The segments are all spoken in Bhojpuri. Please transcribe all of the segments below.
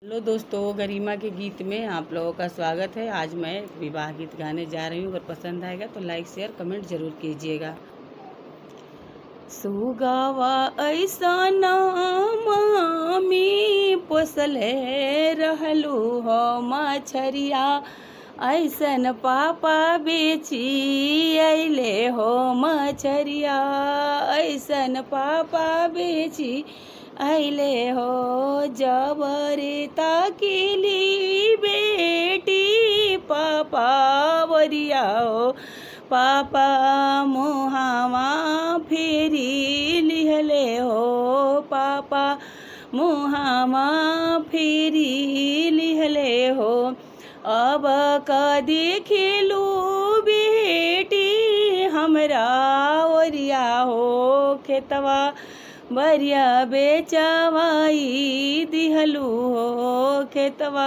हेलो दोस्तों, गरिमा के गीत में आप लोगों का स्वागत है। आज मैं विवाह गीत गाने जा रही हूँ। अगर पसंद आएगा तो लाइक शेयर कमेंट जरूर कीजिएगा। सुगावा ऐसा मामी पोसले रहलू हो मछरिया, ऐसन पापा बेची अइले हो मछरिया, ऐसन पापा बेची अइले हो। जबरी ताकिली बेटी पापा वरिया हो, पापा मुहावा फेरी लिहले हो, पापा मुहावा फेरी लिहले हो। अब कदी खेलू बेटी हमरा वरिया हो, खेतवा बरिया बेचवाई दिहलू हो, खेतवा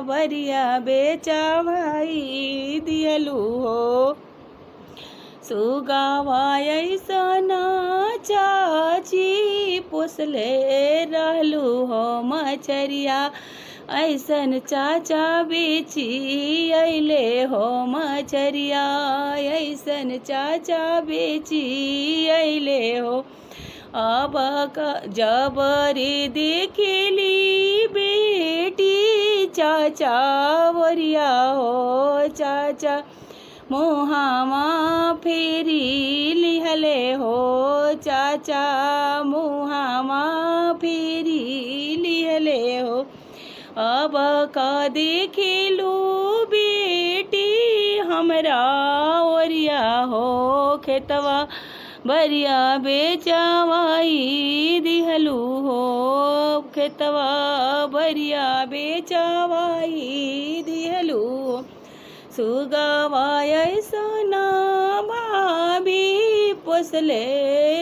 बरिया बेचवाई दिहलू हो। सुगावा ऐसना चाची पोसले रहलू हो मछरिया, ऐसन चाचा बेची अइले हो मछरिया, ऐसन चाचा बेची अइले हो। अब जबरी देखली बेटी चाचा वरिया हो, चाचा मुहावा फेरी लिहले हो, चाचा मुहावा फेरी लिहले हो। अब कदी खेलू बेटी हमरा वरिया हो, खेतवा बरिया बेचवाई दिहलू हो, खेतवा बरिया बेचवाई दिहलू हो। सुगावा ऐसना भाभी पोसले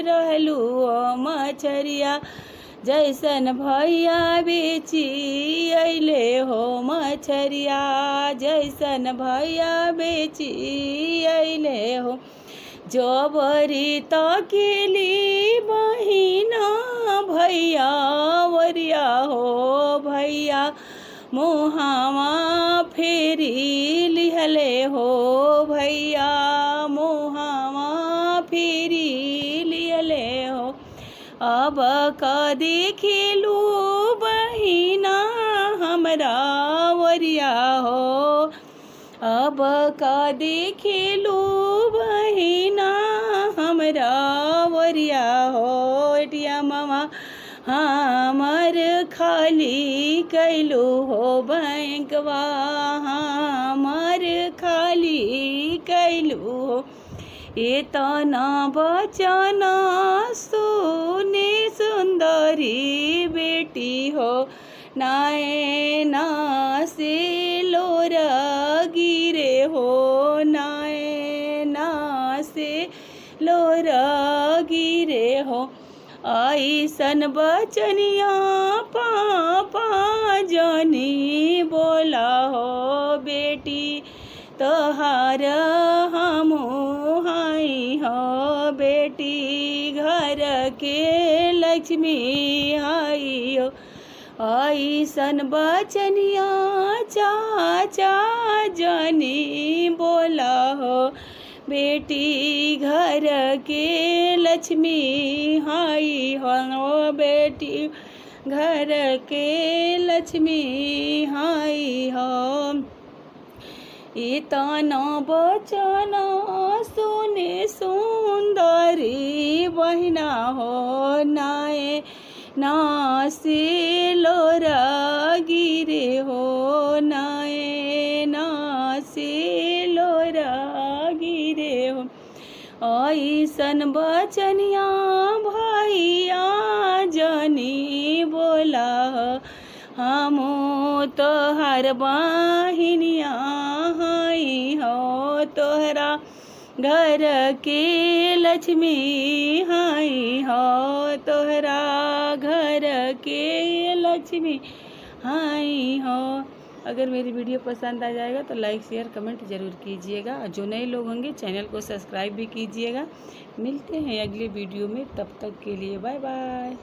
रहलू हो मछरिया, जैसन भैया बेची अइले हो मछरिया, जैसन भैया बेची अइले हो। जबरी ताकिली बहिना भैया वरिया हो, भैया मुहावा फेरी लिहले हो, भैया मुहावा फेरी लिहले हो। अब कदी खेलू बहिना हमरा वरिया हो, अब कदी खेलू बहिना हमरा वरिया हो। एटिया मामा हमर खाली कैलू हो, बैंकवा हमर खाली कैलू हो। इतना बचना सुने सुंदरी बेटी हो, नैना से लोरा गिरे हो, नैना से लोरा गिरे हो। ऐसन बचनिया पापा जानी बोला हो, बेटी तोहार हमू हाई हो, बेटी घर के लक्ष्मी हाई हो। ऐसन बचनिया चाचा जानी बोला हो, बेटी घर के लक्ष्मी हाई हो, बेटी घर के लक्ष्मी हाई हो। इतना बचना सुने सुंदरी बहिना हो, नाए ना से लोरा गिरे हो, नाए ना से लोरा गिरे हो। ऐसन बचनिया भैया जानी बोला हमू तोहर बहिनिया हाई हो, तोहरा घर के लक्ष्मी हाई हो, तोहरा घर के लक्ष्मी हाई हो। अगर मेरी वीडियो पसंद आ जाएगा तो लाइक शेयर कमेंट ज़रूर कीजिएगा, और जो नए लोग होंगे चैनल को सब्सक्राइब भी कीजिएगा। मिलते हैं अगले वीडियो में, तब तक के लिए बाय बाय।